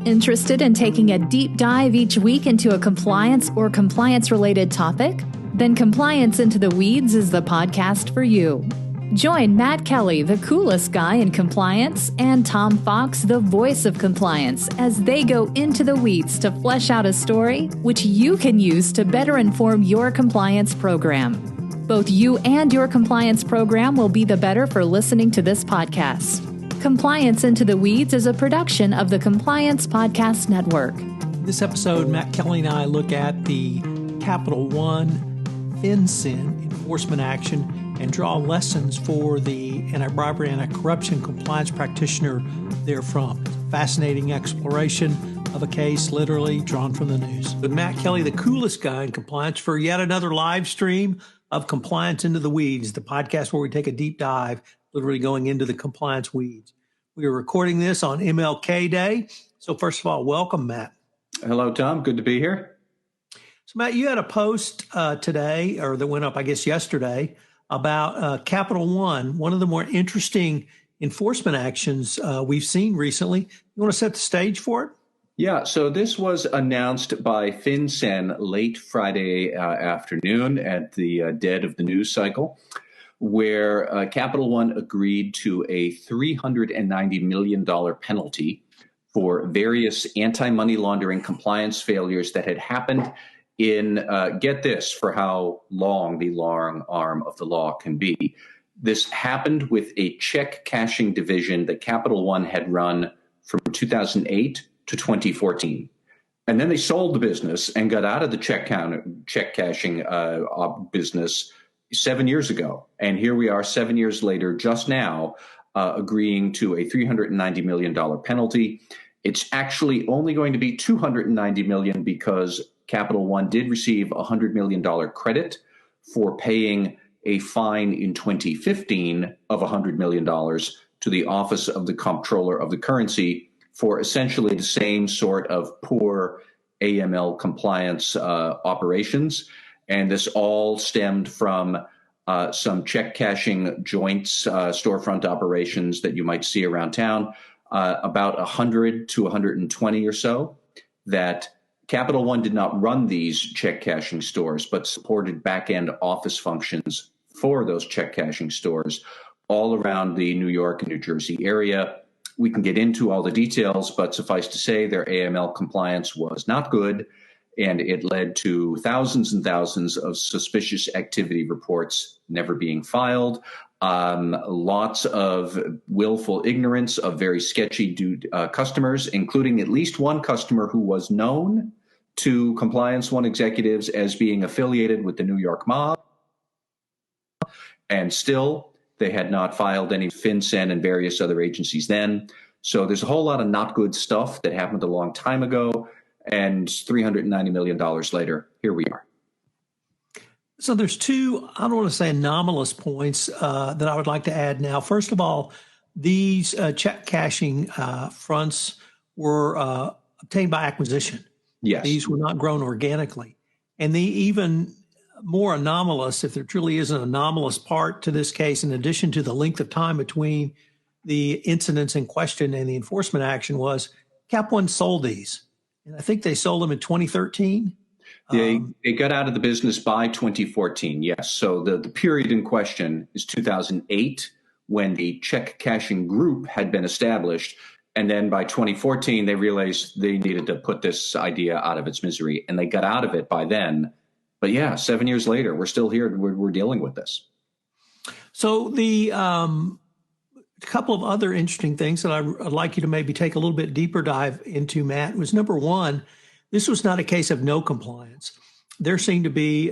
Interested in taking a deep dive each week into a compliance or compliance-related topic? Then Compliance Into the Weeds is the podcast for you. Join Matt Kelly, the coolest guy in compliance, and Tom Fox, the voice of compliance, as they go into the weeds to flesh out a story which you can use to better inform your compliance program. Both you and your compliance program will be the better for listening to this podcast. Compliance Into the Weeds is a production of the Compliance Podcast Network. This episode, Matt Kelly and I look at the Capital One FinCEN Enforcement Action and draw lessons for the anti-bribery, anti-corruption compliance practitioner therefrom. It's a fascinating exploration of a case literally drawn from the news. With Matt Kelly, the coolest guy in compliance, for yet another live stream of Compliance Into the Weeds, the podcast where we take a deep dive, literally going into the compliance weeds. We are recording this on MLK Day. So first of all, welcome, Matt. Hello, Tom. Good to be here. So Matt, you had a post today, or that went up, I guess, yesterday, about Capital one of the more interesting enforcement actions we've seen recently. You want to set the stage for it? Yeah, so this was announced by FinCEN late Friday afternoon at the dead of the news cycle, where Capital One agreed to a $390 million penalty for various anti-money laundering compliance failures that had happened in, get this, for how long the long arm of the law can be. This happened with a check cashing division that Capital One had run from 2008 to 2014. And then they sold the business and got out of the check cashing business 7 years ago. And here we are 7 years later, just now, agreeing to a $390 million penalty. It's actually only going to be $290 million because Capital One did receive a $100 million credit for paying a fine in 2015 of $100 million to the Office of the Comptroller of the Currency for essentially the same sort of poor AML compliance operations. And this all stemmed from some check cashing joints, storefront operations that you might see around town, about 100 to 120 or so, that Capital One did not run these check cashing stores, but supported back-end office functions for those check cashing stores all around the New York and New Jersey area. We can get into all the details, but suffice to say their AML compliance was not good, and it led to thousands and thousands of suspicious activity reports never being filed, lots of willful ignorance of very sketchy customers, including at least one customer who was known to Compliance One executives as being affiliated with the New York mob, and still they had not filed any FinCEN and various other agencies then. So there's a whole lot of not good stuff that happened a long time ago. And $390 million later, here we are. So there's two, I don't want to say anomalous points that I would like to add now. First of all, these check cashing fronts were obtained by acquisition. Yes. These were not grown organically. And the even more anomalous, if there truly is an anomalous part to this case, in addition to the length of time between the incidents in question and the enforcement action, was Cap One sold these. And I think they sold them in 2013. They got out of the business by 2014, yes. So the period in question is 2008, when the check cashing group had been established. And then by 2014, they realized they needed to put this idea out of its misery. And they got out of it by then. But yeah, 7 years later, we're still here. We're dealing with this. So the couple of other interesting things that I'd like you to maybe take a little bit deeper dive into, Matt, was number one, this was not a case of no compliance. There seemed to be,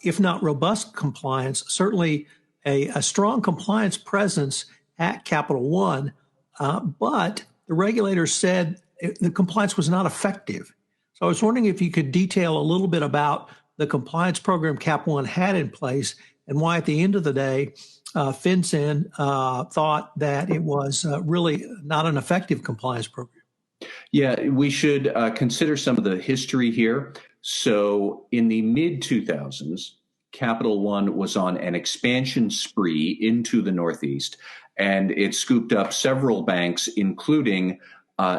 if not robust compliance, certainly a strong compliance presence at Capital One, but the regulators said the compliance was not effective. So I was wondering if you could detail a little bit about the compliance program Cap One had in place and why at the end of the day, FinCEN thought that it was really not an effective compliance program. Yeah, we should consider some of the history here. So in the mid-2000s, Capital One was on an expansion spree into the Northeast, and it scooped up several banks, including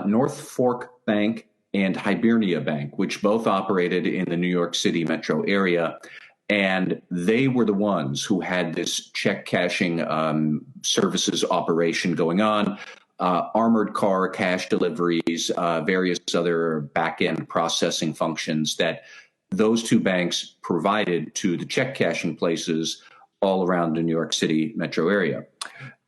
North Fork Bank and Hibernia Bank, which both operated in the New York City metro area. And they were the ones who had this check cashing services operation going on, armored car cash deliveries, various other back-end processing functions that those two banks provided to the check cashing places all around the New York City metro area.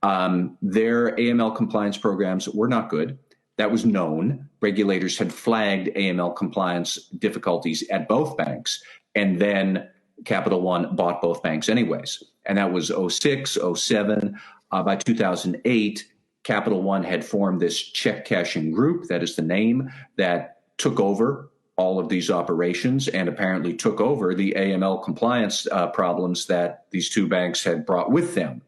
Their AML compliance programs were not good. That was known. Regulators had flagged AML compliance difficulties at both banks, and then Capital One bought both banks anyways. And that was 06, 07. By 2008, Capital One had formed this check cashing group, that is the name, that took over all of these operations and apparently took over the AML compliance problems that these two banks had brought with them.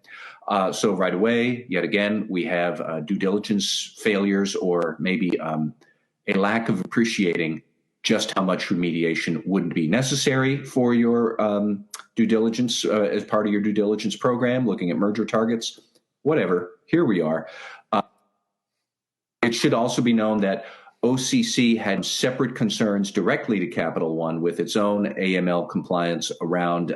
So right away, yet again, we have due diligence failures, or maybe a lack of appreciating just how much remediation would be necessary for your due diligence as part of your due diligence program, looking at merger targets, whatever. Here we are. It should also be known that OCC had separate concerns directly to Capital One with its own AML compliance around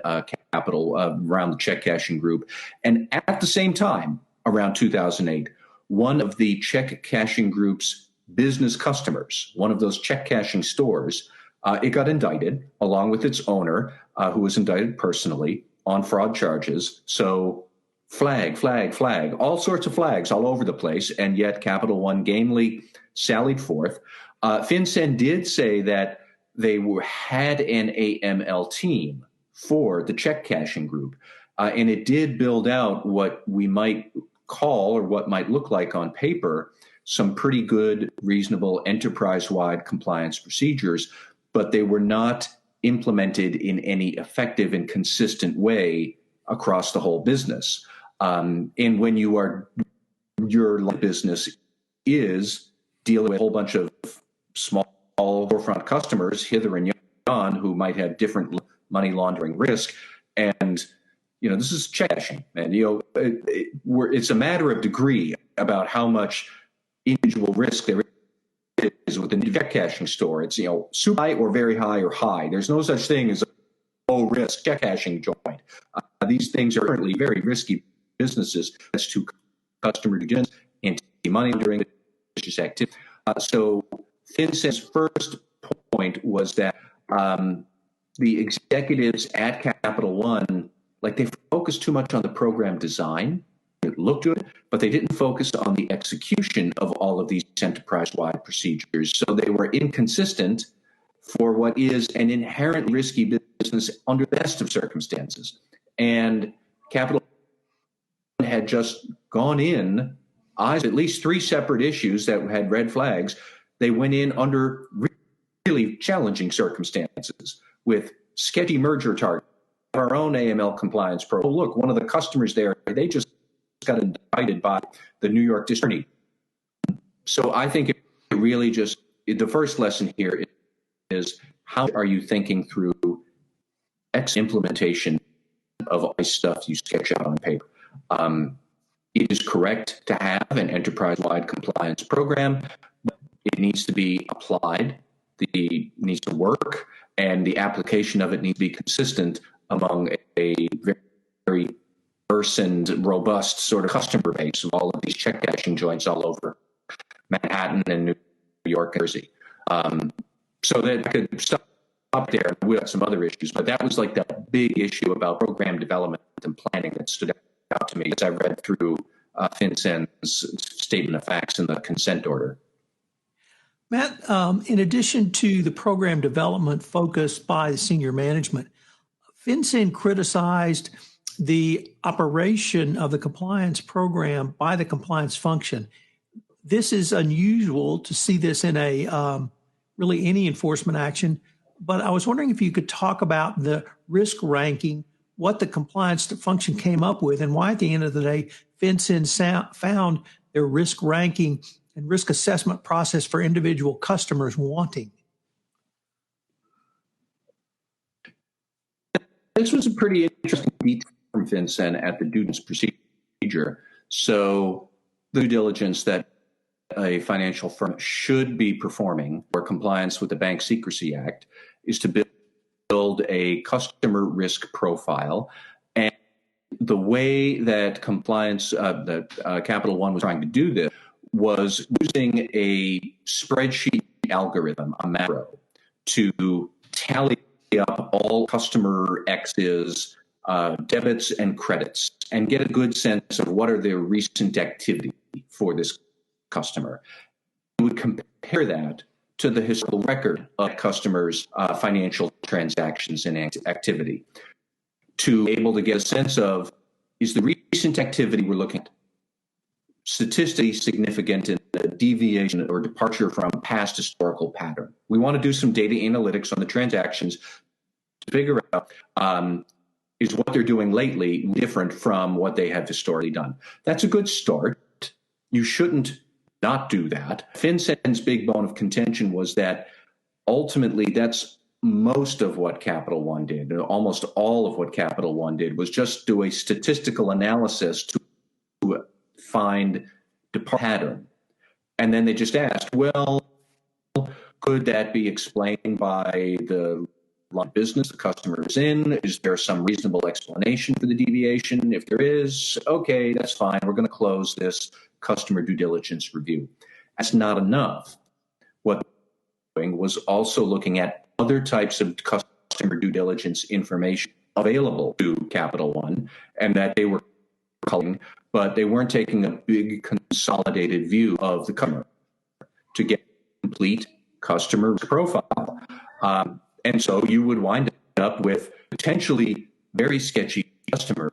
around the check cashing group. And at the same time, around 2008, one of the check cashing group's business customers, one of those check cashing stores, it got indicted along with its owner, who was indicted personally on fraud charges. So flag, all sorts of flags all over the place. And yet Capital One gamely sallied forth. FinCEN did say that they had an AML team for the check cashing group. And it did build out what we might call, or what might look like on paper, some pretty good, reasonable, enterprise-wide compliance procedures, but they were not implemented in any effective and consistent way across the whole business. And when your business is dealing with a whole bunch of small forefront customers hither and yon who might have different money laundering risk, and this is check cashing, and it's a matter of degree about how much individual risk there is within the check cashing store. It's super high or very high or high. There's no such thing as a low risk check cashing joint. These things are currently very risky businesses as to customer due diligence, anti-money laundering, vicious activity. So FinCEN's first point was that the executives at Capital One, they focused too much on the program design. It looked good, but they didn't focus on the execution of all of these enterprise-wide procedures. So they were inconsistent for what is an inherently risky business under the best of circumstances. And Capital One had just gone in, eyes at least three separate issues that had red flags. They went in under really challenging circumstances with sketchy merger targets, our own AML compliance program. Look, one of the customers there, they just got indicted by the New York District Attorney. So I think it really just, the first lesson here is how are you thinking through implementation of all this stuff you sketch out on paper? It is correct to have an enterprise-wide compliance program, but it needs to be applied, it needs to work, and the application of it needs to be consistent among a very diverse and robust sort of customer base of all of these check cashing joints all over Manhattan and New York and Jersey. So that I could stop there. We have some other issues, but that was that big issue about program development and planning that stood out to me as I read through FinCEN's statement of facts and the consent order. Matt, in addition to the program development focused by the senior management, FinCEN criticized the operation of the compliance program by the compliance function. This is unusual to see this in a really any enforcement action, but I was wondering if you could talk about the risk ranking, what the compliance function came up with, and why at the end of the day, FinCEN found their risk ranking and risk assessment process for individual customers wanting. This was a pretty interesting beat from FinCEN at the due diligence procedure. So the due diligence that a financial firm should be performing for compliance with the Bank Secrecy Act is to build a customer risk profile. And the way that Capital One was trying to do this was using a spreadsheet algorithm, a macro, to tally up all customer X's debits and credits and get a good sense of what are their recent activity for this customer. We would compare that to the historical record of customers' financial transactions and activity to be able to get a sense of, is the recent activity we're looking at statistically significant in a deviation or departure from past historical pattern? We want to do some data analytics on the transactions to figure out is what they're doing lately different from what they have historically done. That's a good start. You shouldn't not do that. FinCEN's big bone of contention was that ultimately that's most of what Capital One did. Almost all of what Capital One did was just do a statistical analysis to find the pattern. And then they just asked, well, could that be explained by the line of business the customer is in? Is there some reasonable explanation for the deviation? If there is, okay, that's fine. We're going to close this customer due diligence review. That's not enough. What they were doing was also looking at other types of customer due diligence information available to Capital One and that they were calling, but they weren't taking a big consolidated view of the customer to get complete customer profile. And so you would wind up with potentially very sketchy customers,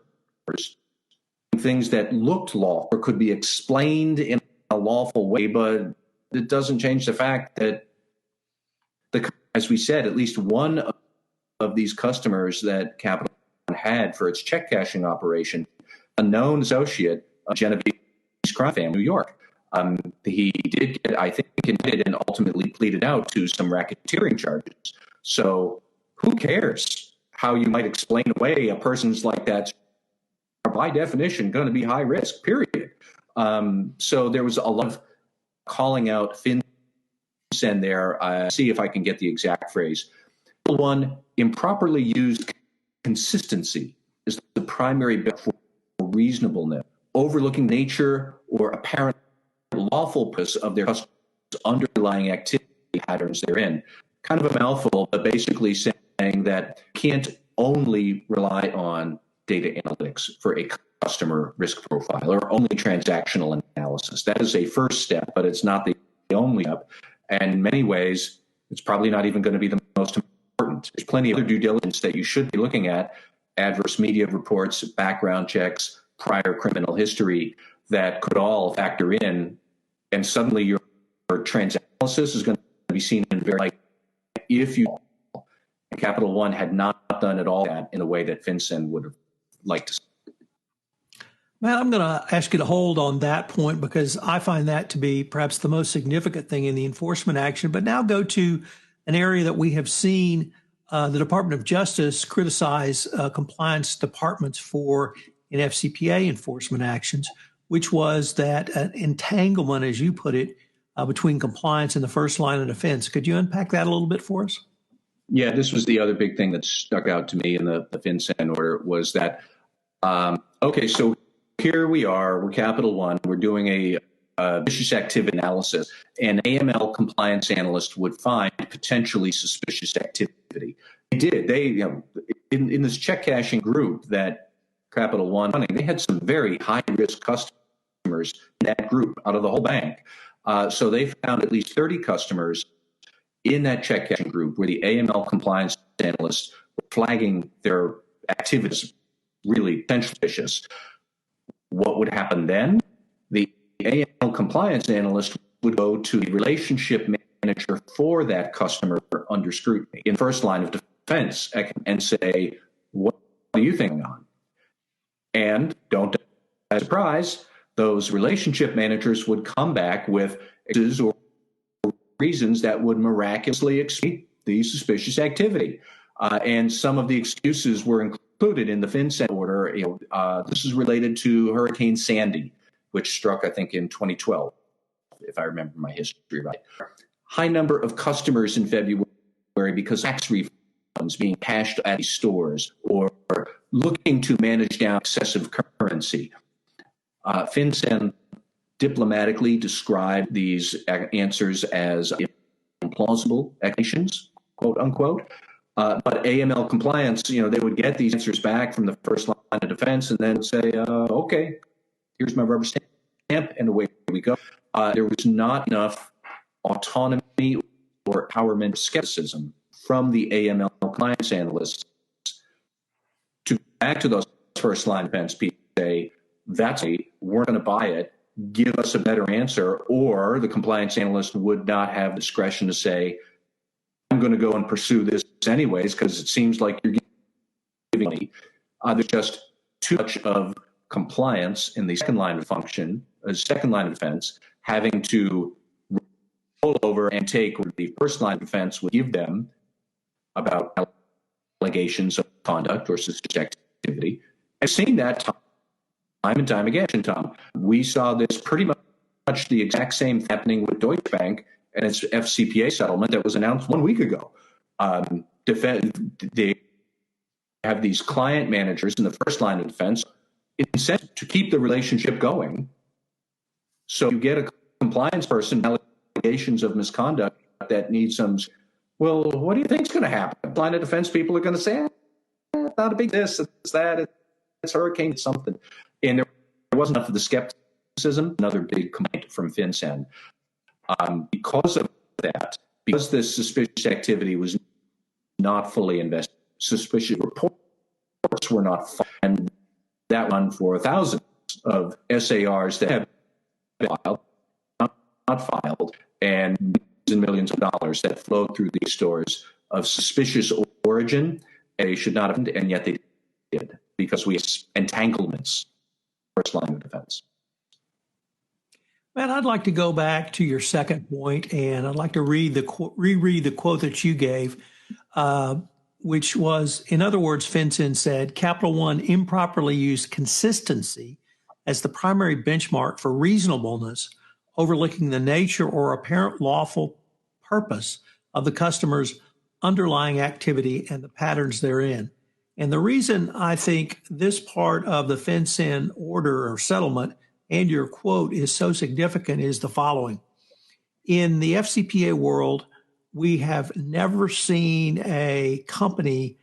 things that looked lawful or could be explained in a lawful way, but it doesn't change the fact that, as we said, at least one of these customers that Capital One had for its check cashing operation, a known associate of Genevieve's crime family in New York. He did get, I think, indicted and ultimately pleaded out to some racketeering charges. So who cares how you might explain away a person's like that are by definition going to be high risk, period. So there was a lot of calling out FinCEN there. See if I can get the exact phrase. One, improperly used consistency is the primary bit for reasonableness, overlooking nature or apparent lawfulness of their customers' underlying activity patterns they're in. Kind of a mouthful, but basically saying that you can't only rely on data analytics for a customer risk profile or only transactional analysis. That is a first step, but it's not the only step. And in many ways, it's probably not even going to be the most important. There's plenty of other due diligence that you should be looking at, adverse media reports, background checks, prior criminal history that could all factor in, and suddenly your transanalysis is going to be seen in very light if you and Capital One had not done it all that in a way that FinCEN would have liked to see. Matt, I'm going to ask you to hold on that point because I find that to be perhaps the most significant thing in the enforcement action. But now go to an area that we have seen the Department of Justice criticize compliance departments for in FCPA enforcement actions, which was that entanglement, as you put it, between compliance and the first line of defense. Could you unpack that a little bit for us? Yeah, this was the other big thing that stuck out to me in the FinCEN order was that, okay, so here we are, we're Capital One, we're doing a vicious activity analysis. An AML compliance analyst would find potentially suspicious activity. They did. In this check cashing group that Capital One running, they had some very high risk customers in that group out of the whole bank. So they found at least 30 customers in that check cashing group where the AML compliance analysts were flagging their activities really potentially suspicious. What would happen then? The AML compliance analyst would go to the relationship manager for that customer under scrutiny in first line of defense and say, what do you think on? And don't be surprised, those relationship managers would come back with excuses or reasons that would miraculously explain the suspicious activity. And some of the excuses were included in the FinCEN order. This is related to Hurricane Sandy, which struck, I think, in 2012. if I remember my history right. High number of customers in February because tax refunds being cashed at these stores or looking to manage down excessive currency. FinCEN diplomatically described these answers as implausible explanations, quote unquote. But AML compliance, they would get these answers back from the first line of defense and then say, okay, here's my rubber stamp, and away we go. There was not enough autonomy or empowerment or skepticism from the AML compliance analysts to go back to those first line defense people say, we're going to buy it, give us a better answer, or the compliance analyst would not have discretion to say, I'm going to go and pursue this anyways because it seems like you're giving money. There's just too much of compliance in the second line of defense, having to roll over and take what the first line of defense would give them about allegations of conduct or suspicious activity. I've seen that time and time again, Tom. We saw this pretty much the exact same happening with Deutsche Bank and its FCPA settlement that was announced 1 week ago. They have these client managers in the first line of defense incentive to keep the relationship going. So you get a compliance person, allegations of misconduct that needs some, well, what do you think is going to happen? Line of defense people are going to say, it's not a big this, it's that, it's hurricane, it's something. And there wasn't enough of the skepticism, another big complaint from FinCEN. Because of that, because this suspicious activity was not fully investigated, suspicious reports were not filed, and that won for thousands of SARs that have been filed, not filed, and millions of dollars that flowed through these stores of suspicious origin. They should not have, and yet they did, because we have entanglements, first line of defense. Matt, I'd like to go back to your second point, and I'd like to reread the quote that you gave, which was, in other words, FinCEN said, Capital One improperly used consistency as the primary benchmark for reasonableness, overlooking the nature or apparent lawful purpose of the customer's underlying activity and the patterns therein. And the reason I think this part of the FinCEN order or settlement and your quote is so significant is the following. In the FCPA world, we have never seen a company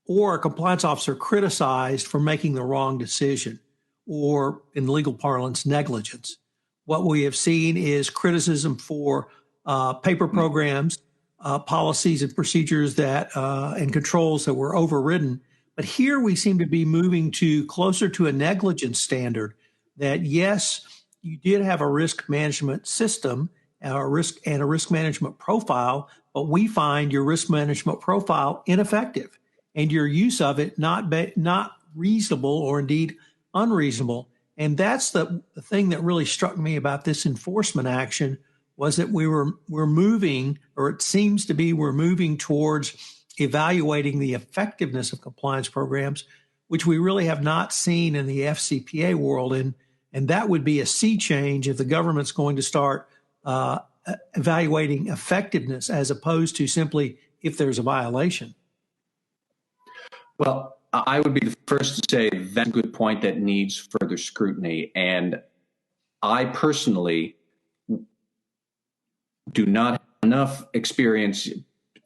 or a compliance officer criticized for making the wrong decision, or in legal parlance, negligence. What we have seen is criticism for paper programs, policies and procedures that and controls that were overridden. But here we seem to be moving closer to a negligence standard that, yes, you did have a risk management system, a risk management profile, but we find your risk management profile ineffective and your use of it not reasonable or indeed unreasonable. And that's the thing that really struck me about this enforcement action was that we're moving, or it seems to be we're moving towards evaluating the effectiveness of compliance programs, which we really have not seen in the FCPA world. And that would be a sea change if the government's going to start evaluating effectiveness as opposed to simply if there's a violation. Well, I would be the first to say that's a good point that needs further scrutiny. And I personally do not have enough experience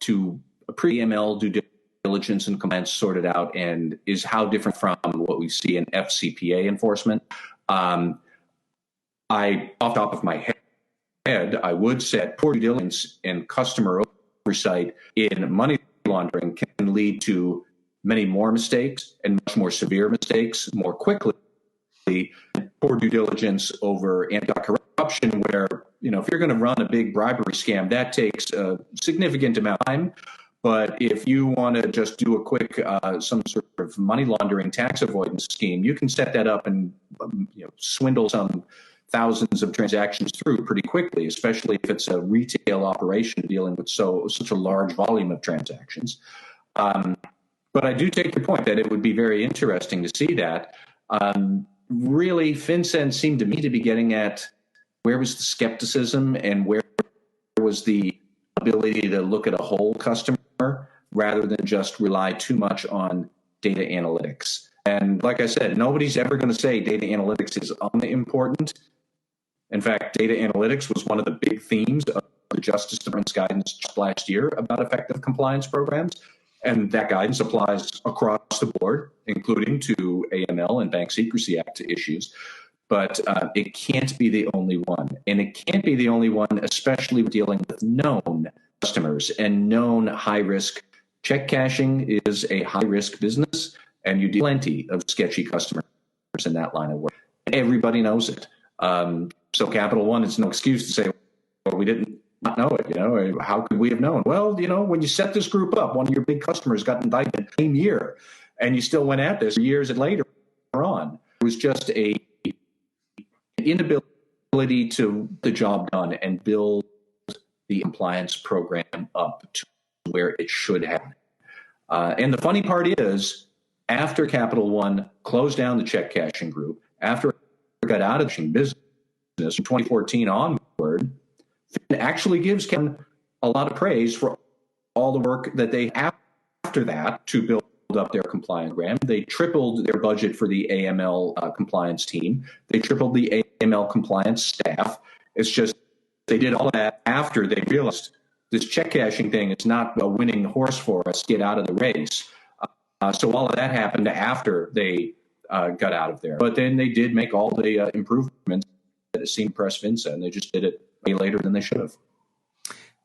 to pre-ML due diligence and compliance sorted out, and is how different from what we see in FCPA enforcement. Off the top of my head, I would say poor due diligence and customer oversight in money laundering can lead to many more mistakes and much more severe mistakes more quickly. Poor due diligence over anti-corruption, where, if you're going to run a big bribery scam, that takes a significant amount of time. But if you want to just do a quick, some sort of money laundering tax avoidance scheme, you can set that up and swindle some thousands of transactions through pretty quickly, especially if it's a retail operation dealing with such a large volume of transactions. But I do take your point that it would be very interesting to see that. Really, FinCEN seemed to me to be getting at where was the skepticism and where was the ability to look at a whole customer rather than just rely too much on data analytics. And like I said, nobody's ever going to say data analytics is unimportant. In fact, data analytics was one of the big themes of the Justice Department's guidance just last year about effective compliance programs. And that guidance applies across the board, including to AML and Bank Secrecy Act issues. But it can't be the only one. And it can't be the only one, especially dealing with known customers and known high-risk. Check cashing is a high-risk business, and you deal plenty of sketchy customers in that line of work. Everybody knows it. So Capital One is no excuse to say, well, we didn't not know it. How could we have known? Well, when you set this group up, one of your big customers got indicted the same year, and you still went at this years later on. It was just an inability to get the job done and build the compliance program up to where it should have. And the funny part is, after Capital One closed down the check cashing group, after it got out of the business from 2014 onward, it actually gives Capital One a lot of praise for all the work that they have after that to build up their compliance program. They tripled their budget for the AML compliance team. They tripled the AML compliance staff. It's just they did all of that after they realized this check cashing thing is not a winning horse for us. Get out of the race. So all of that happened after they got out of there. But then they did make all the improvements that seemed to press FinCEN. They just did it way later than they should have.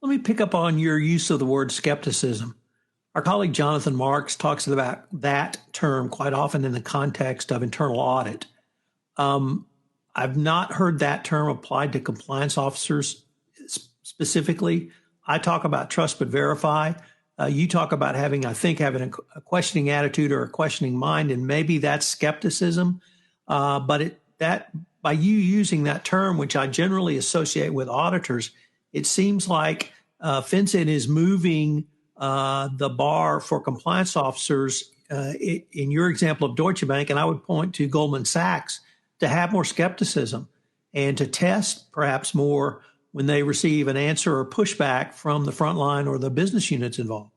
Let me pick up on your use of the word skepticism. Our colleague Jonathan Marks talks about that term quite often in the context of internal audit. I've not heard that term applied to compliance officers specifically. I talk about trust but verify. You talk about having a questioning attitude or a questioning mind, and maybe that's skepticism. But by you using that term, which I generally associate with auditors, it seems like FinCEN is moving the bar for compliance officers, in your example of Deutsche Bank, and I would point to Goldman Sachs, to have more skepticism and to test perhaps more when they receive an answer or pushback from the front line or the business units involved.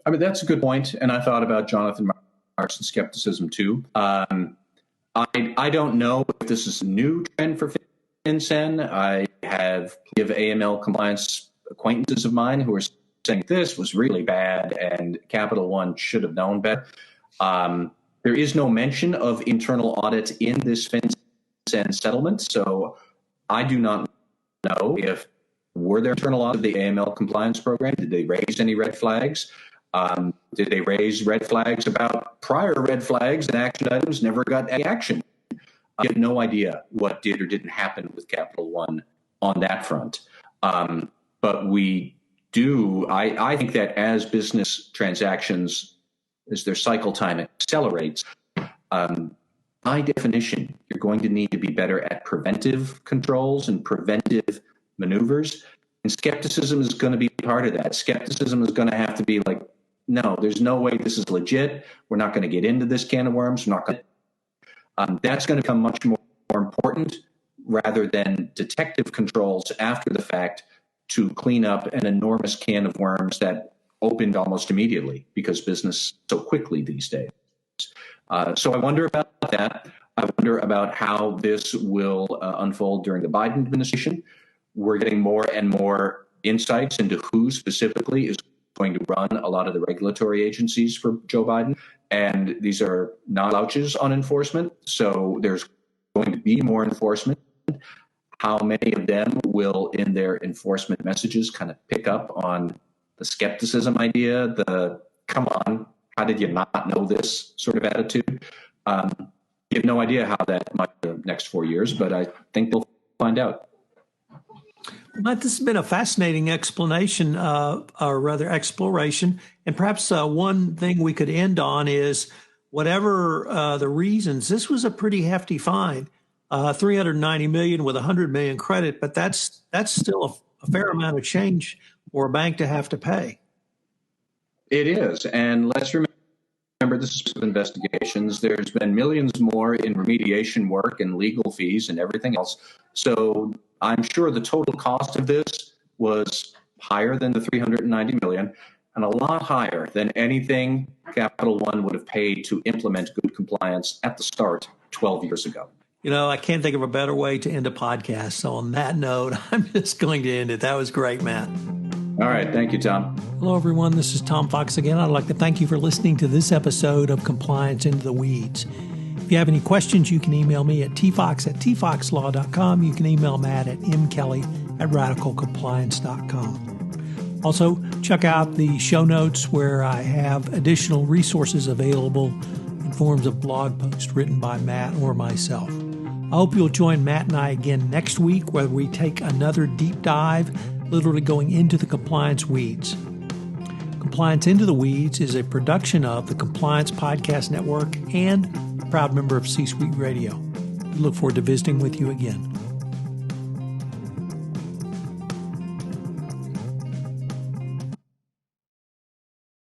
I mean, that's a good point. And I thought about Jonathan Marks and skepticism too. I don't know if this is a new trend for FinCEN. I have plenty of AML compliance acquaintances of mine who are saying this was really bad and Capital One should have known better. There is no mention of internal audit in this FinCEN settlement, so I do not know if were there internal audit of the AML compliance program. Did they raise any red flags? Did they raise red flags about prior red flags and action items never got any action? I have no idea what did or didn't happen with Capital One on that front. But we do, I think that as business transactions, as their cycle time accelerates, by definition, you're going to need to be better at preventive controls and preventive maneuvers. And skepticism is going to be part of that. Skepticism is going to have to be like, no, there's no way this is legit. We're not going to get into this can of worms. We're not going to. That's going to become much more important rather than detective controls after the fact to clean up an enormous can of worms that opened almost immediately because business so quickly these days. So I wonder about that. I wonder about how this will unfold during the Biden administration. We're getting more and more insights into who specifically is going to run a lot of the regulatory agencies for Joe Biden. And these are not slouches on enforcement. So there's going to be more enforcement. How many of them will, in their enforcement messages, kind of pick up on the skepticism idea, the come on, how did you not know this sort of attitude? You have no idea how that might be the next 4 years, but I think they'll find out. Matt, this has been a fascinating explanation, or rather exploration. And perhaps one thing we could end on is whatever the reasons, this was a pretty hefty fine, $390 million with $100 million credit, but that's still a fair amount of change for a bank to have to pay. It is. And let's remember remember, this is investigations. There's been millions more in remediation work and legal fees and everything else. So I'm sure the total cost of this was higher than the $390 million and a lot higher than anything Capital One would have paid to implement good compliance at the start 12 years ago. I can't think of a better way to end a podcast. So on that note, I'm just going to end it. That was great, Matt. All right. Thank you, Tom. Hello, everyone. This is Tom Fox again. I'd like to thank you for listening to this episode of Compliance Into the Weeds. If you have any questions, you can email me at tfox@tfoxlaw.com. You can email Matt at mkelly@radicalcompliance.com. Also, check out the show notes where I have additional resources available in forms of blog posts written by Matt or myself. I hope you'll join Matt and I again next week where we take another deep dive, literally going into the compliance weeds. Compliance Into the Weeds is a production of the Compliance Podcast Network and a proud member of C-Suite Radio. We look forward to visiting with you again.